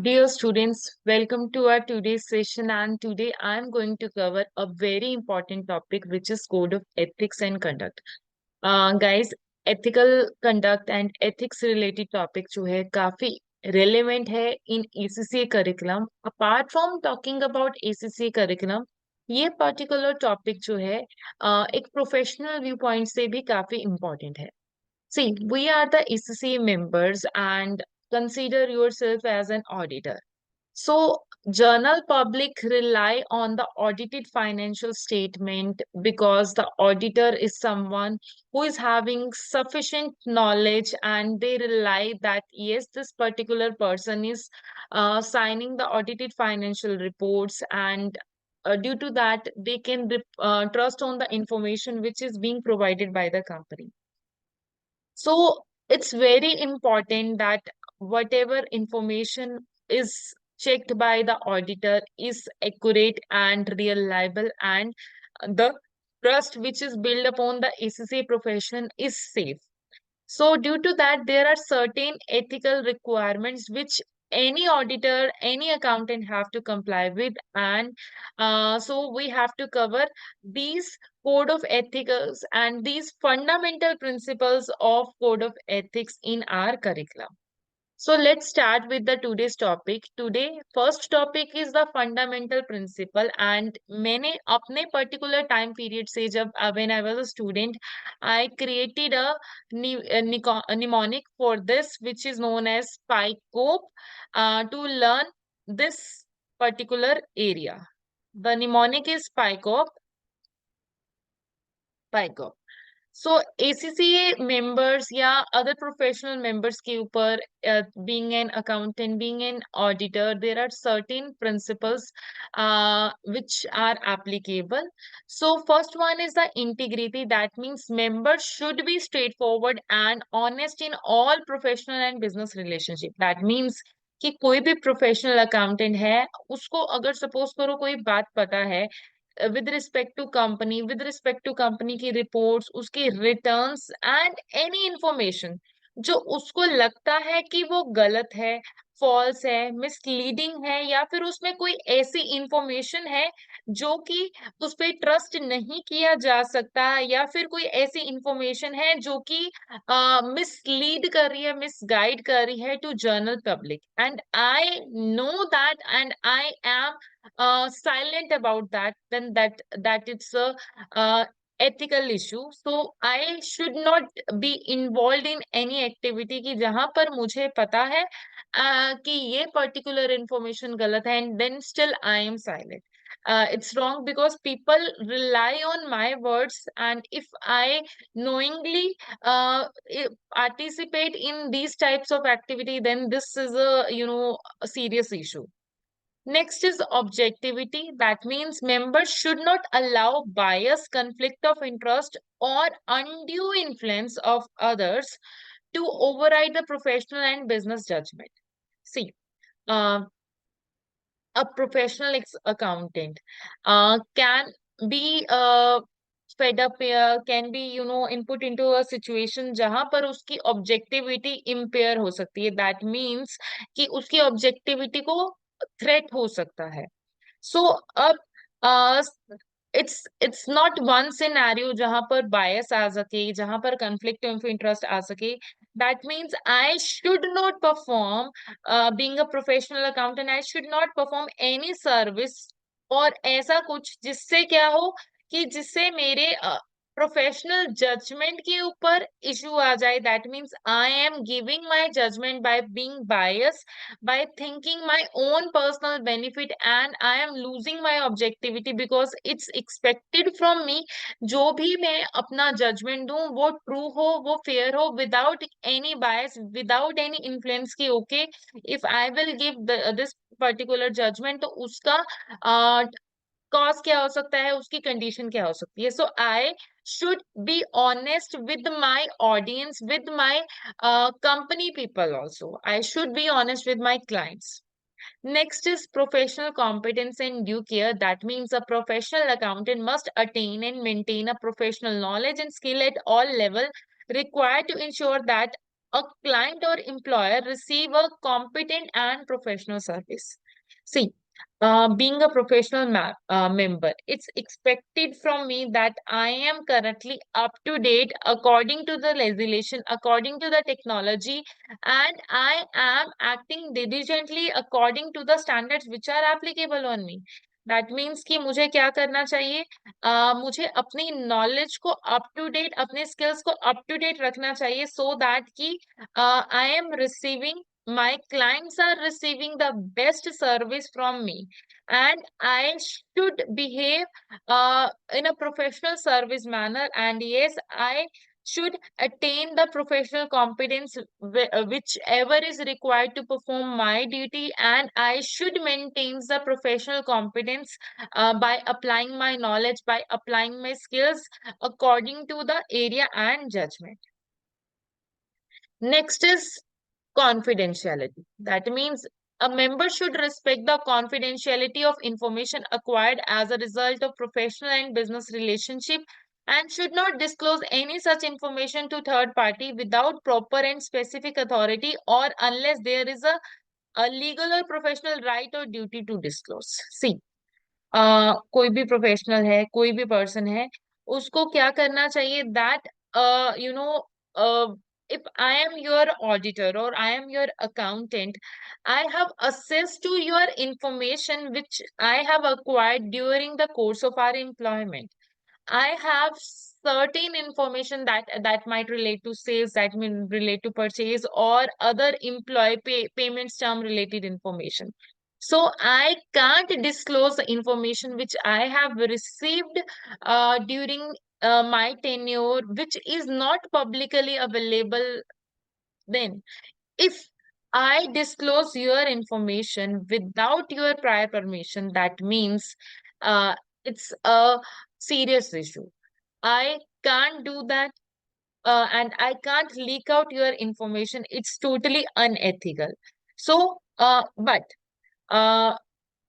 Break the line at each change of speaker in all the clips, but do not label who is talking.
Dear students, welcome to our today's session. And today I'm going to cover a very important topic, which is code of ethics and conduct. Guys, ethical conduct and ethics related topic जो है काफी relevant है in ACCA curriculum. Apart from talking about ACCA curriculum, ये particular topic जो है एक professional viewpoint से भी काफी important है. See, we are the ACCA members and consider yourself as an auditor. So, journal public rely on the audited financial statement because the auditor is someone who is having sufficient knowledge and they rely that yes, this particular person is signing the audited financial reports and due to that they can trust on the information which is being provided by the company. So it's very important that whatever information is checked by the auditor is accurate and reliable, and the trust which is built upon the ACCA profession is safe. So due to that, there are certain ethical requirements which any auditor, any accountant have to comply with. And so we have to cover these code of ethics and these fundamental principles of code of ethics in our curriculum. So let's start with the today's topic. Today, first topic is the fundamental principle. And मैंने अपने particular time period से जब when I was a student, I created a mnemonic for this, which is known as PICOP, to learn this particular area. The mnemonic is PICOP. PICOP. So ACCA members या other professional members के ऊपर being an accountant, being an auditor, there are certain principles which are applicable. So first one is the integrity. That means members should be straightforward and honest in all professional and business relationship. That means कि कोई भी professional accountant है उसको अगर suppose करो कोई बात पता है विद रिस्पेक्ट टू कंपनी की रिपोर्ट्स, उसकी रिटर्न्स एंड एनी इंफॉर्मेशन जो उसको लगता है कि वो गलत है, फॉल्स है, मिसलीडिंग है या फिर उसमें कोई ऐसी इंफॉर्मेशन है जो कि उस पे ट्रस्ट नहीं किया जा सकता या फिर कोई ऐसी इंफॉर्मेशन है जो कि मिसलीड कर रही है, मिसगाइड कर रही है to general public, and I know that and I am silent about that, then that it's a ethical issue. So I should not be involved in any activity कि जहां पर मुझे पता है कि ये particular information गलत है, and then still I am silent. It's wrong because people rely on my words, and if I knowingly participate in these types of activity, then this is a serious issue. Next is objectivity. That means members should not allow bias, conflict of interest, or undue influence of others to override the professional and business judgment. See, uh, a professional accountant can be fed up, can be input into a situation जहां पर उसकी objectivity impair हो सकती है. That means कि उसकी objectivity को threat हो सकता है. So अब uh, it's not one scenario जहां पर bias आ सके, जहां पर conflict of interest आ सके. That means I should not perform, being a professional accountant, I should not perform any service और ऐसा कुछ जिससे क्या हो कि जिससे मेरे प्रोफेशनल जजमेंट के ऊपर इशू आ जाए. That means I am giving my judgement by being bias, by thinking my own personal benefit, and I am losing my objectivity because it's expected from me जो भी मैं अपना judgment दूं वो true हो, वो fair हो, without any bias, without any influence की okay, if I will give this particular judgment तो उसका कॉज क्या हो सकता है, उसकी कंडीशन क्या हो सकती है. So I should be honest with my audience, with my company people also. I should be honest with my clients. Next is professional competence and due care. That means a professional accountant must attain and maintain a professional knowledge and skill at all level required to ensure that a client or employer receive a competent and professional service. See, being a professional member, it's expected from me that I am currently up to date according to the legislation, according to the technology, and I am acting diligently according to the standards which are applicable on me. That means कि मुझे क्या करना चाहिए? मुझे अपनी knowledge को up to date, अपने skills को अप टू डेट रखना चाहिए, सो दैट कि I am receiving, my clients are receiving the best service from me, and I should behave in a professional service manner. And yes, I should attain the professional competence whichever is required to perform my duty, and I should maintain the professional competence by applying my knowledge, by applying my skills according to the area and judgment. Next is confidentiality. That means a member should respect the confidentiality of information acquired as a result of professional and business relationship, and should not disclose any such information to third party without proper and specific authority, or unless there is a legal or professional right or duty to disclose. See, कोई भी professional है, कोई भी person है, उसको क्या करना चाहिए? That you know, if I am your auditor or I am your accountant, I have access to your information which I have acquired during the course of our employment. I have certain information that might relate to sales, that may relate to purchase or other employee payments term related information. So I can't disclose the information which I have received during my tenure, which is not publicly available. Then, if I disclose your information without your prior permission, that means uh, it's a serious issue. I can't do that, and I can't leak out your information. It's totally unethical. So, but uh,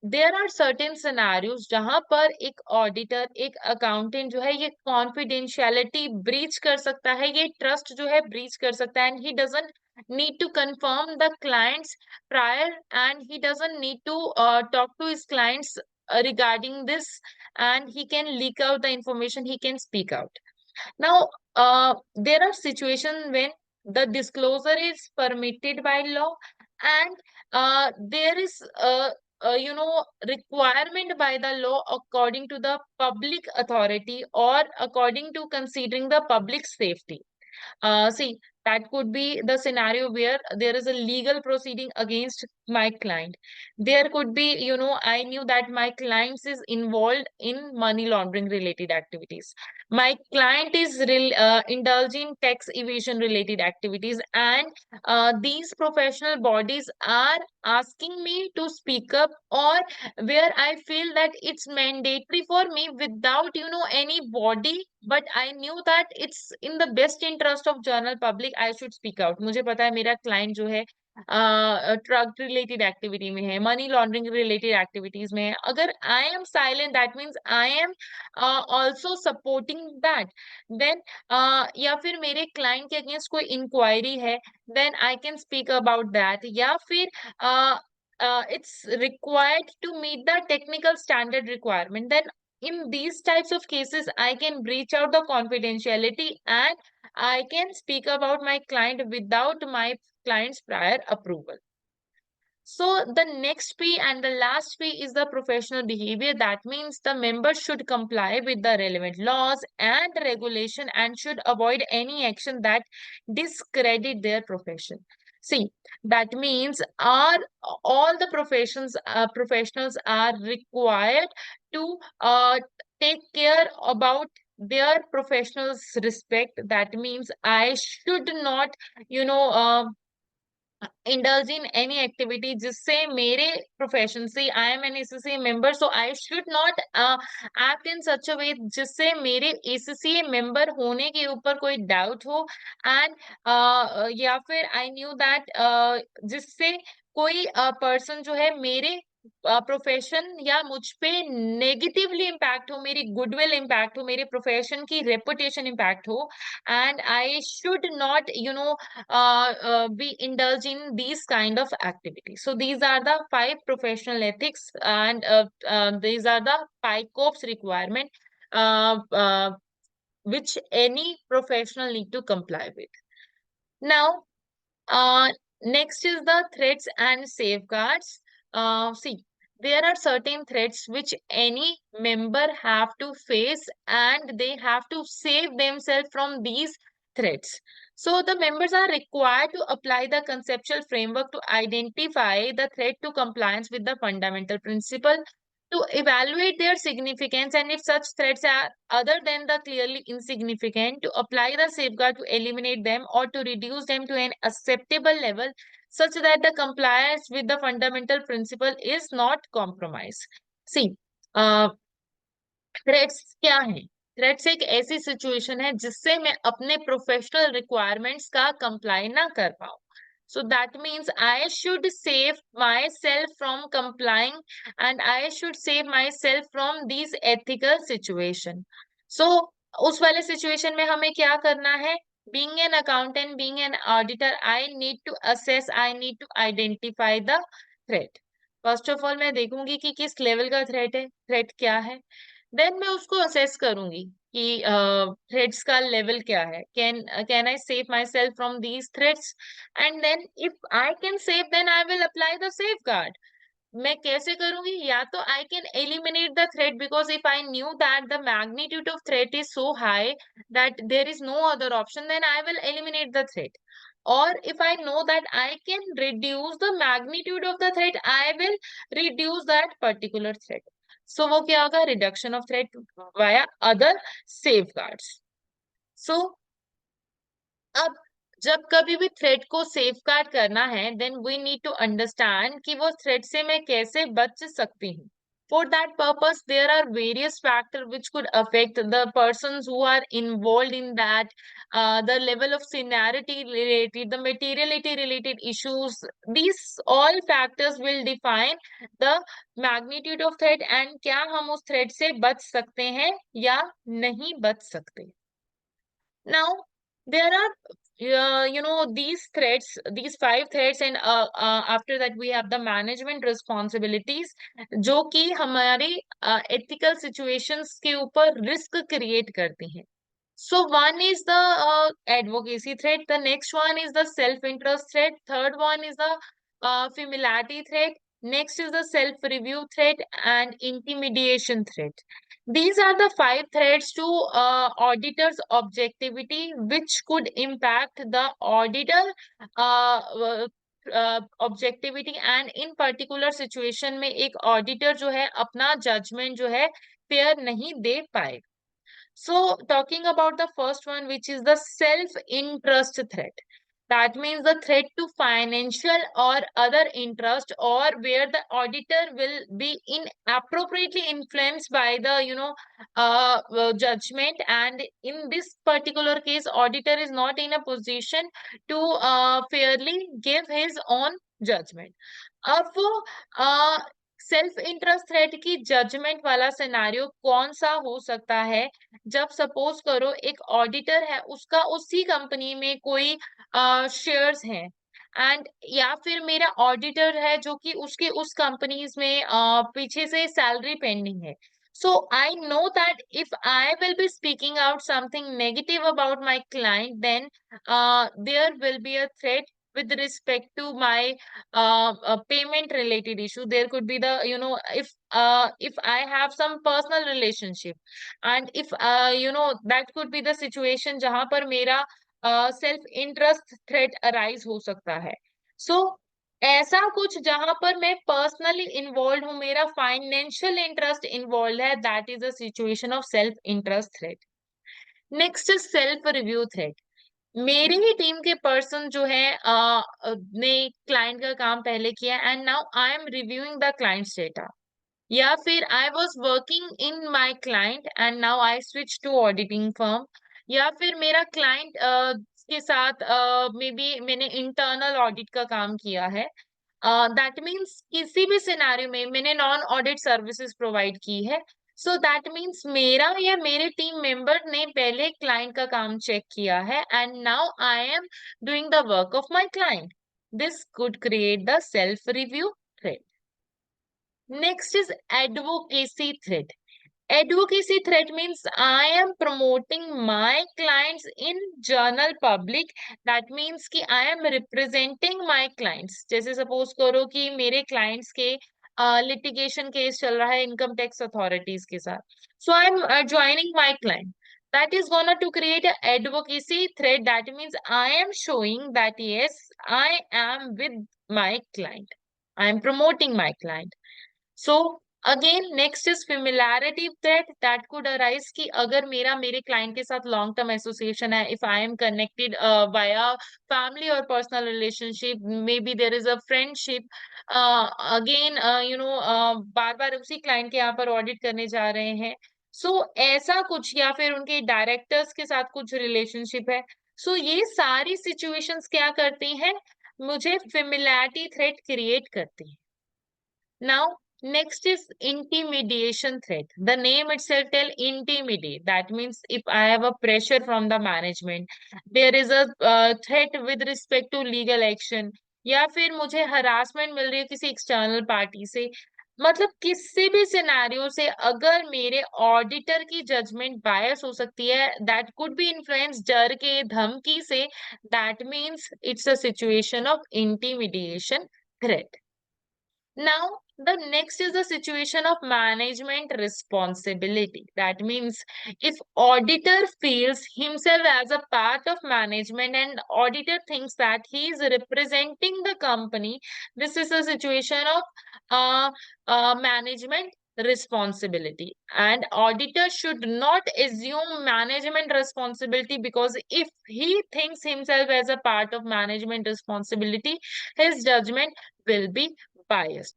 there are certain scenarios जहां पर एक auditor, एक accountant जो है ये confidentiality breach कर सकता है, ये ट्रस्ट जो है ब्रीच कर सकता है, and he doesn't need to confirm the clients prior, and he doesn't need to talk to his clients regarding this, and he can leak out the information, he can speak out. Now, there are situations when the disclosure is permitted by law, and there is requirement by the law according to the public authority, or according to considering the public safety. See, that could be the scenario where there is a legal proceeding against my client. There could be, I knew that my client is involved in money laundering related activities. My client is indulging tax evasion related activities, and these professional bodies are asking me to speak up, or where I feel that it's mandatory for me without, any body, but I knew that it's in the best interest of general public, I should speak out. मुझे पता है मेरा client जो है drug related activity में है, money laundering related activities में है. अगर I am silent, that means I am also supporting that. Then या फिर मेरे क्लाइंट के अगेंस्ट कोई इंक्वायरी है, then I can speak about that. या फिर it's required to meet the technical standard requirement, then in these types of cases I can breach out the confidentiality, and I can speak about my client without my client's prior approval. So the next P and the last P is the professional behavior. That means the member should comply with the relevant laws and regulation, and should avoid any action that discredit their profession. See, that means all the professionals are required to take care about their professionals' respect. That means I should not, you know, indulge in any activity जिससे मेरे profession से, I am an SCA member, so I should not act in such a way जिससे मेरे SCA member होने के ऊपर कोई doubt हो, एंड या फिर आई न्यू दैट जिससे कोई पर्सन जो है मेरे प्रोफेशन या मुझ पे नेगेटिवली इम्पैक्ट हो, मेरी गुडविल इम्पैक्ट हो, मेरे प्रोफेशन की रेपुटेशन इम्पैक्ट हो, and I should not be indulge in these kind of activities. So these are the five professional ethics, and these are the PICOPS requirement, uh, uh, which any professional need to comply with. Now, uh, next is the threats and safeguards. See, there are certain threats which any member have to face, and they have to save themselves from these threats. So the members are required to apply the conceptual framework to identify the threat to compliance with the fundamental principle, to evaluate their significance, and if such threats are other than the clearly insignificant, to apply the safeguard to eliminate them or to reduce them to an acceptable level such that the compliance with the fundamental principle is not compromised. See, uh, threats क्या है? Threats एक ऐसी situation है जिससे मैं अपने professional requirements का comply ना कर पाऊं. So that means I should save myself from complying, and I should save myself from these ethical situation. So उस वाले सिचुएशन में हमें क्या करना है? Being an accountant, being an auditor, I need to assess, I need to identify the threat. First of all मैं देखूंगी कि किस लेवल का थ्रेट है, थ्रेट क्या है. देन मैं उसको असेस करूंगी कि थ्रेड्स का लेवल क्या है. Can I save myself from these threats, and then if I can save then I will apply the safeguard. मैं कैसे करूंगी? या तो I can eliminate the threat, because if I knew that the magnitude of threat is so high that there is no other option, then I will eliminate the threat. Or if I know that I can reduce the magnitude of the threat, I will reduce that particular threat. So वो क्या होगा? Reduction of threat via other safeguards. So अब जब कभी भी threat को safeguard करना है, then we need to understand कि वो थ्रेट से मैं कैसे बच सकती हूँ. For that purpose there are various factor which could affect the persons who are involved in that, the level of seniority related, the materiality related issues. These all factors will define the magnitude of threat, and क्या हम उस threat से बच सकते हैं या नहीं बच सकते. Now, there are, these threats, these five threats, and after that we have the management responsibilities, जो कि हमारी ethical situations के ऊपर risk create करती हैं. So one is the advocacy threat, the next one is the self-interest threat, third one is the familiarity threat, next is the self-review threat, and intimidation threat. These are the five threats to auditor's objectivity, which could impact the auditor objectivity, and in particular situation में एक auditor जो है अपना judgment जो है fair नहीं दे पाए. So, talking about the first one, which is the self-interest threat. That means the threat to financial or other interest, or where the auditor will be inappropriately influenced by the, judgment. And in this particular case, auditor is not in a position to fairly give his own judgment. अब वो self interest threat की judgement वाला scenario कौन सा हो सकता है? जब सपोज करो एक ऑडिटर है, उसका उसी कंपनी में कोई शेयर्स हैं, एंड या फिर मेरा ऑडिटर है जो कि उसके उस कंपनीज में पीछे से सैलरी पेंडिंग है. So I know that if I will be speaking out something negative about my client, then there will be a threat with respect to my payment related issue. There could be the, if I have some personal relationship, and if that could be the situation जहां पर मेरा self interest threat arise हो सकता है. सो ऐसा कुछ जहां पर मैं पर्सनली इन्वॉल्व हूँ, मेरा फाइनेंशियल इंटरेस्ट इन्वॉल्व है, that is a situation of self interest threat. Next is self review threat. मेरी ही टीम के पर्सन जो है ने क्लाइंट का काम पहले किया, and now I am reviewing the clients data. या फिर I was working in my client and now I switch to auditing firm. या फिर मेरा क्लाइंट के साथ मे बी मैंने इंटरनल ऑडिट का काम किया है. दैट मीन्स किसी भी सिनेरियो में मैंने नॉन ऑडिट सर्विसेज प्रोवाइड की है, सो दैट मीन्स मेरा या मेरे टीम मेंबर ने पहले क्लाइंट का काम चेक किया है and now I am doing the work of my client. This could create the self-review threat. Next is advocacy threat. Advocacy threat means I am promoting my clients in journal public. That means कि I am representing my clients. जैसे suppose करो कि मेरे clients के litigation case चल रहा है income tax authorities के साथ. So I am joining my client. That is gonna to create a advocacy threat. That means I am showing that yes, I am with my client. I am promoting my client. So again next is familiarity threat that could arise कि अगर मेरा मेरे client के साथ long term association है, if I am connected via family or personal relationship, maybe there is a friendship, again बार बार उसी client के यहाँ पर audit करने जा रहे हैं, so ऐसा कुछ या फिर उनके directors के साथ कुछ relationship है, so ये सारी situations क्या करती हैं, मुझे familiarity threat create करती हैं. Now, next is intimidation threat. The name itself tell intimidate. That means if I have a pressure from the management, there is a threat with respect to legal action, या फिर मुझे harassment मिल रही है किसी external party से, मतलब किसी भी सिनेरियो से अगर मेरे ऑडिटर की जजमेंट बायस हो सकती है, दैट कुड बी इन्फ्लुएंस डर के धमकी से, that means it's a situation of intimidation threat. Now, the next is the situation of management responsibility. That means if auditor feels himself as a part of management and auditor thinks that he is representing the company, this is a situation of management responsibility. And auditor should not assume management responsibility, because if he thinks himself as a part of management responsibility, his judgment will be biased.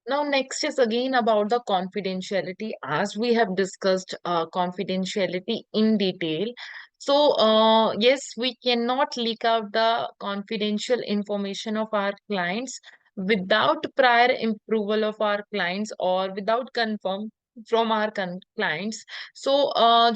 Now, next is again about the confidentiality, as we have discussed confidentiality in detail. So, yes, we cannot leak out the confidential information of our clients without prior approval of our clients or without confirm from our clients. So,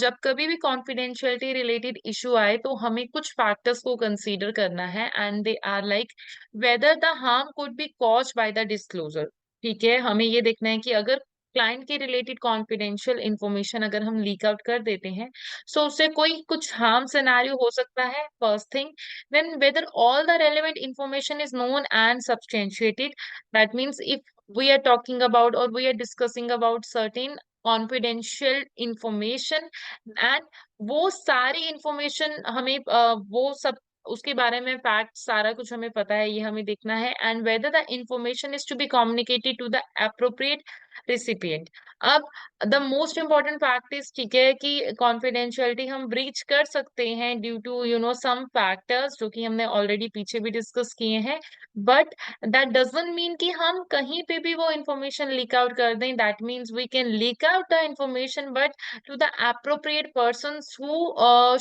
जब कभी भी confidentiality related issue आए तो हमें कुछ factors को consider करना है, and they are like whether the harm could be caused by the disclosure. ठीक है, हमें ये देखना है कि अगर क्लाइंट के रिलेटेड कॉन्फिडेंशियल इंफॉर्मेशन अगर हम लीक आउट कर देते हैं, सो उससे कोई कुछ हार्म सिनेरियो हो सकता है, first thing. Then whether all the relevant information is known and substantiated. That means if we are talking about और we are discussing about certain confidential information, and वो सारी इंफॉर्मेशन हमें वो सब उसके बारे में फैक्ट सारा कुछ हमें पता है, ये हमें देखना है. And whether the information is to be communicated to the appropriate recipient. अब the most important fact is, ठीक है, कि कॉन्फिडेंशियलिटी हम ब्रीच कर सकते हैं ड्यू टू सम फैक्टर्स जो कि हमने ऑलरेडी पीछे भी डिस्कस किए हैं, बट दैट डजंट मीन कि हम कहीं पे भी वो इंफॉर्मेशन लीक आउट कर दें. That means we can leak out the information, but to the appropriate persons who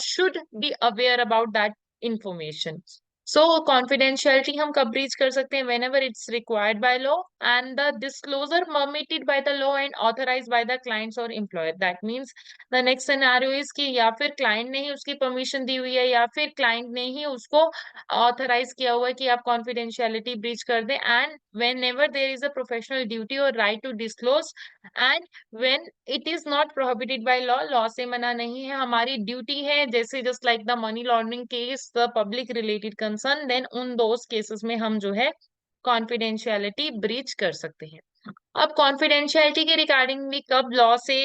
should be aware about that information. So confidentiality हम कब breach कर सकते हैं? Whenever it's required by law and the disclosure permitted by the law and authorized by the clients or employer. That means the next scenario is कि या फिर client ने ही उसकी permission दी हुई है या फिर client ने ही उसको authorize किया हुआ है कि आप confidentiality breach कर दें, and whenever there is a professional duty or right to disclose, and when it is not prohibited by law, law से मना नहीं है, हमारी ड्यूटी है, जैसे just like the money laundering case, the public related concern, then उन those cases में हम जो है कॉन्फिडेंशियलिटी ब्रीच कर सकते हैं. अब कॉन्फिडेंशियलिटी के रिगार्डिंग भी कब लॉ से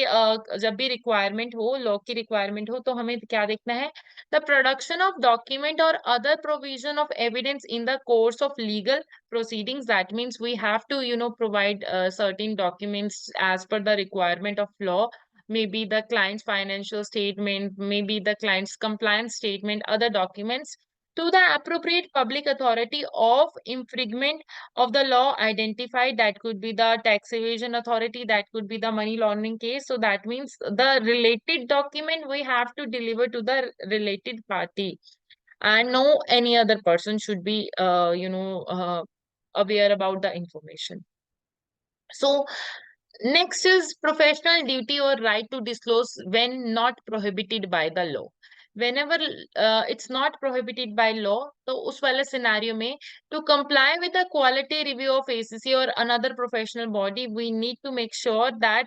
जब भी रिक्वायरमेंट हो, लॉ की रिक्वायरमेंट हो, तो हमें क्या देखना है? द प्रोडक्शन ऑफ डॉक्यूमेंट और other provision of evidence in the course of legal proceedings. That means we have to provide certain documents as per the requirement of law, maybe the client's financial statement, maybe the client's compliance statement, other documents to the appropriate public authority of infringement of the law identified. That could be the tax evasion authority, that could be the money laundering case. So that means the related document we have to deliver to the related party. and no any other person should be aware about the information. So next is professional duty or right to disclose when not prohibited by the law. Whenever it's not prohibited by law, तो उस वाले scenario में to comply with the quality review of ACC or another professional body, we need to make sure that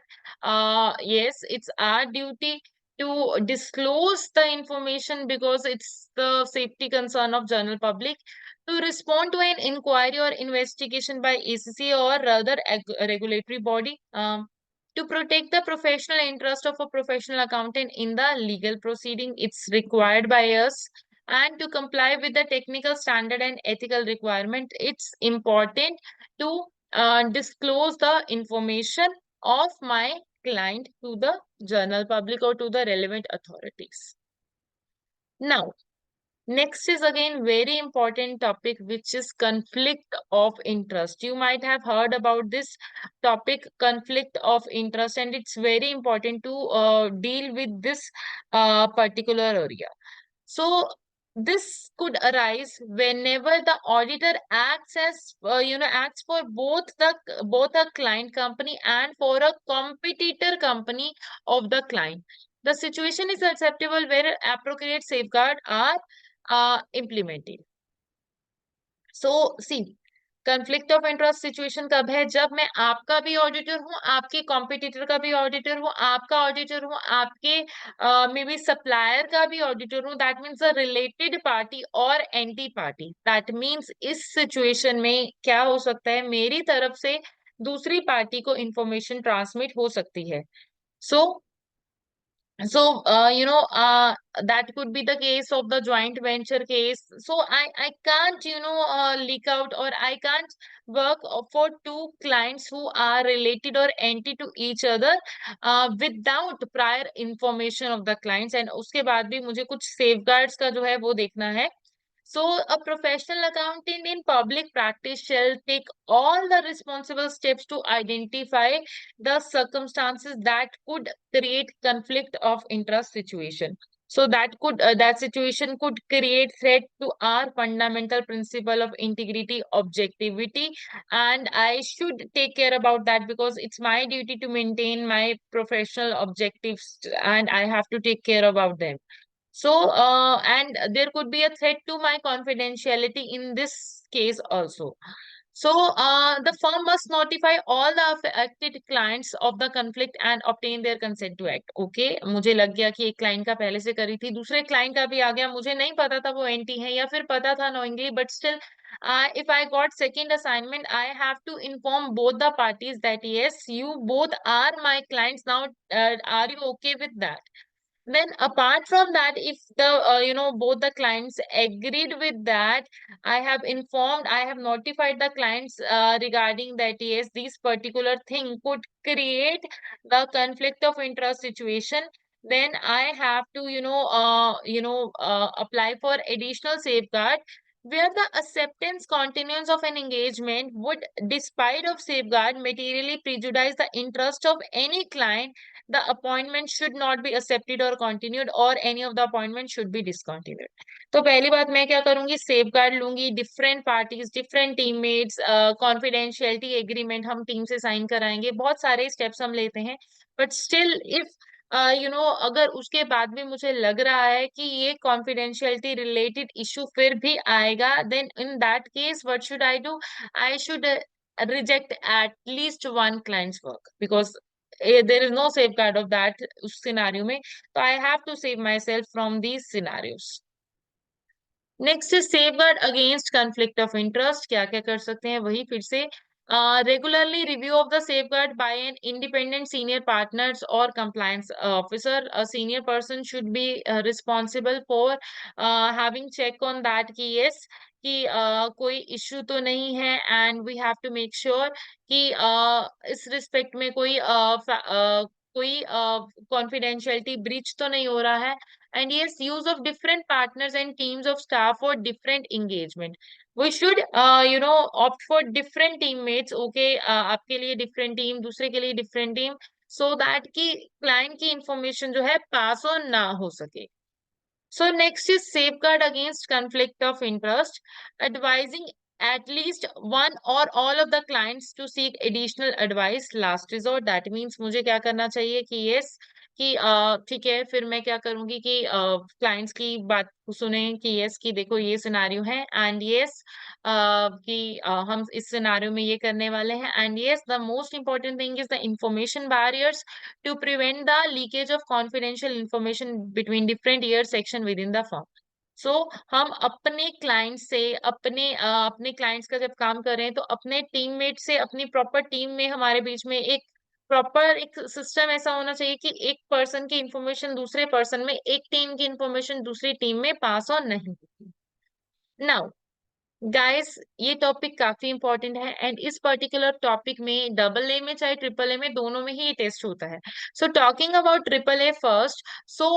yes, it's our duty to disclose the information because it's the safety concern of general public, to respond to an inquiry or investigation by ACC or other regulatory body, to protect the professional interest of a professional accountant in the legal proceeding. It's required by us, and to comply with the technical standard and ethical requirement. It's important to disclose the information of my client to the general public or to the relevant authorities. Now, next is again very important topic, which is conflict of interest. You might have heard about this topic, conflict of interest, and it's very important to deal with this particular area. So this could arise whenever the auditor acts as acts for both a client company and for a competitor company of the client. The situation is acceptable where appropriate safeguards are implemented. So see, conflict of interest situation कब है? जब मैं आपका भी auditor हूँ, आपके competitor का भी ऑडिटर हूँ, आपका ऑडिटर हूँ, आपके मे बी सप्लायर का भी ऑडिटर हूँ. That means a related party और एंटी पार्टी. दैट मीन्स इस सिचुएशन में क्या हो सकता है? मेरी तरफ से दूसरी पार्टी को इंफॉर्मेशन ट्रांसमिट हो सकती है. सो that could be the case of the joint venture case. So I can't, leak out, or I can't work for two clients who are related or anti to each other without prior information of the clients. And उसके बाद भी मुझे कुछ safeguards का जो है वो देखना है. So, a professional accountant in public practice shall take all the responsible steps to identify the circumstances that could create conflict of interest situation. So that situation could create threat to our fundamental principle of integrity, objectivity, and I should take care about that because it's my duty to maintain my professional objectives, and I have to take care about them. So, and there could be a threat to my confidentiality in this case also. So, the firm must notify all the affected clients of the conflict and obtain their consent to act. Okay, मुझे लग गया कि एक client का पहले से करी थी, दूसरे क्लाइंट का भी आ गया, मुझे नहीं पता था वो एंटी है या फिर पता था knowingly, but still, if I got second assignment, I have to inform both the parties that yes, you both are my clients now. Are you okay with that? Then apart from that, if the both the clients agreed with that, I have notified the clients regarding that yes, this particular thing could create the conflict of interest situation. Then I have to apply for additional safeguard where the acceptance continuance of an engagement would, despite of safeguard, materially prejudice the interest of any client. The appointment should not be accepted or continued, or any of the appointment should be discontinued. तो पहली बात मैं क्या करूंगी? Safe guard लूंगी. Different parties, different teammates, confidentiality agreement हम team से sign कराएंगे. बहुत सारे स्टेप्स हम लेते हैं, बट स्टिल इफ अगर उसके बाद भी मुझे लग रहा है कि ये कॉन्फिडेंशियलिटी रिलेटेड इशू फिर भी आएगा, then in that case what should I do? I should reject at least one client's work because there is no safeguard of that उस scenario में. So I have to save myself from these scenarios. Next is safeguard against conflict of interest. क्या क्या कर सकते हैं? वही फिर से regularly review of the safeguard by an independent senior partners और compliance officer. A senior person should be responsible for having check on that कि यस कि कोई इश्यू तो नहीं है, and we have to make sure कि इस respect में कोई कॉन्फिडेंशियलिटी ब्रीच तो नहीं हो रहा है. And yes, use of different partners and teams of staff for different engagement. We should opt for different teammates. Okay, आपके लिए different team, दूसरे के लिए different team, so that कि client की information जो है pass on ना हो सके. So next is safeguard against conflict of interest, advising at least one or all of the clients to seek additional advice last resort. That means मुझे क्या करना चाहिए कि yes कि ठीक है, फिर मैं क्या करूंगी कि क्लाइंट्स की बात सुने कि yes कि देखो ये सिनारियो है एंड yes कि हम इस सिनारियो में ये करने वाले हैं and yes the most important thing is the information barriers to prevent the leakage of confidential information between different year section within the firm. सो हम अपने क्लाइंट से अपने क्लाइंट्स का जब काम कर रहे हैं तो अपने टीममेट से अपनी प्रॉपर टीम में हमारे बीच में एक प्रॉपर एक सिस्टम ऐसा होना चाहिए कि एक पर्सन की इंफॉर्मेशन दूसरे पर्सन में, एक टीम की इंफॉर्मेशन दूसरी टीम में पास ऑन नहीं होती। नाउ गाइस ये टॉपिक काफी इंपॉर्टेंट है एंड इस पर्टिकुलर टॉपिक में डबल ए में चाहे ट्रिपल ए में दोनों में ही ये टेस्ट होता है। So talking about triple A first, so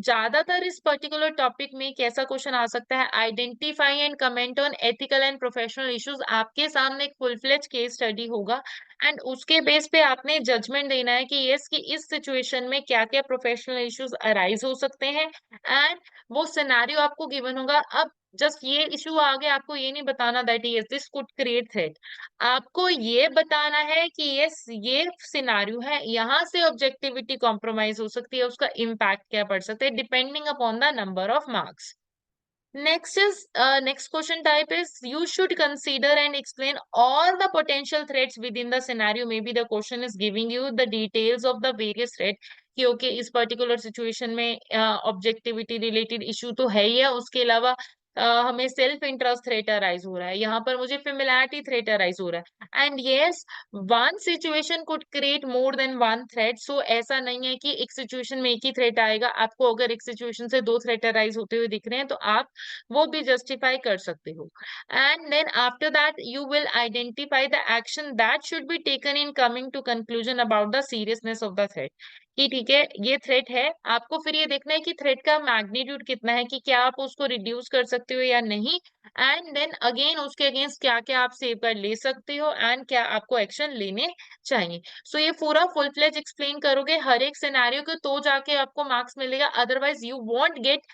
ज्यादातर इस पर्टिकुलर टॉपिक में कैसा क्वेश्चन आ सकता है, identify and comment on ethical and professional issues. आपके सामने एक फुल फ्लेज केस स्टडी होगा एंड उसके बेस पे आपने जजमेंट देना है कि यस कि इस सिचुएशन में क्या क्या प्रोफेशनल इश्यूज अराइज हो सकते हैं एंड वो सिनेरियो आपको गिवन होगा। अब जस्ट ये इशू आ गया, आपको ये नहीं बताना that yes this could create threat, आपको ये बताना है कि यस ये सिनारियो है, यहाँ से ऑब्जेक्टिविटी कॉम्प्रोमाइज हो सकती है, उसका इम्पैक्ट क्या पड़ सकता है depending upon the number of marks. Next question type is you should consider and explain all the potential threats within the scenario. Maybe the question is giving you the details of the various threat कि okay इस particular situation में objectivity related issue तो है ही है, उसके अलावा हमें self interest threat arise हो रहा है, यहाँ पर मुझे फेमिलियरिटी थ्रेट अराइज हो रहा है and yes one situation could create more than one threat. So ऐसा नहीं है कि एक सिचुएशन में एक ही थ्रेट आएगा, आपको अगर एक सिचुएशन से दो थ्रेट अराइज होते हुए दिख रहे हैं तो आप वो भी जस्टिफाई कर सकते हो and then after that you will identify the action that should be taken in coming to conclusion about the seriousness of the threat. कि ठीक है ये थ्रेट है, आपको फिर ये देखना है कि थ्रेट का मैग्नीट्यूड कितना है, कि क्या आप उसको रिड्यूस कर सकते हो या नहीं एंड देन अगेन उसके अगेंस्ट क्या क्या आप सेफ गार्ड ले सकते हो एंड क्या आपको एक्शन लेने चाहिए। सो ये पूरा फुल फ्लेज एक्सप्लेन करोगे हर एक सिनेरियो को तो जाके आपको मार्क्स मिलेगा, otherwise you won't get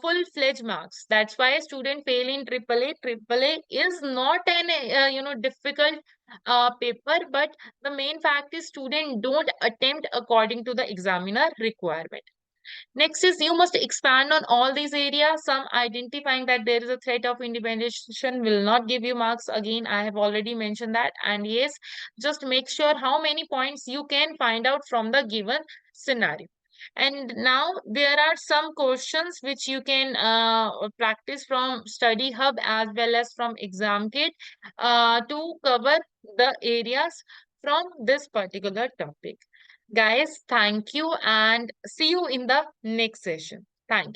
full fledged marks. That's why student fail in triple A. Triple A is not an difficult paper, but the main fact is student don't attempt according to the examiner requirement. Next is you must expand on all these areas. Some identifying that there is a threat of independence will not give you marks. Again, I have already mentioned that. And yes, just make sure how many points you can find out from the given scenario. And now there are some questions which you can practice from Study Hub as well as from ExamKit to cover the areas from this particular topic. Guys, thank you and see you in the next session.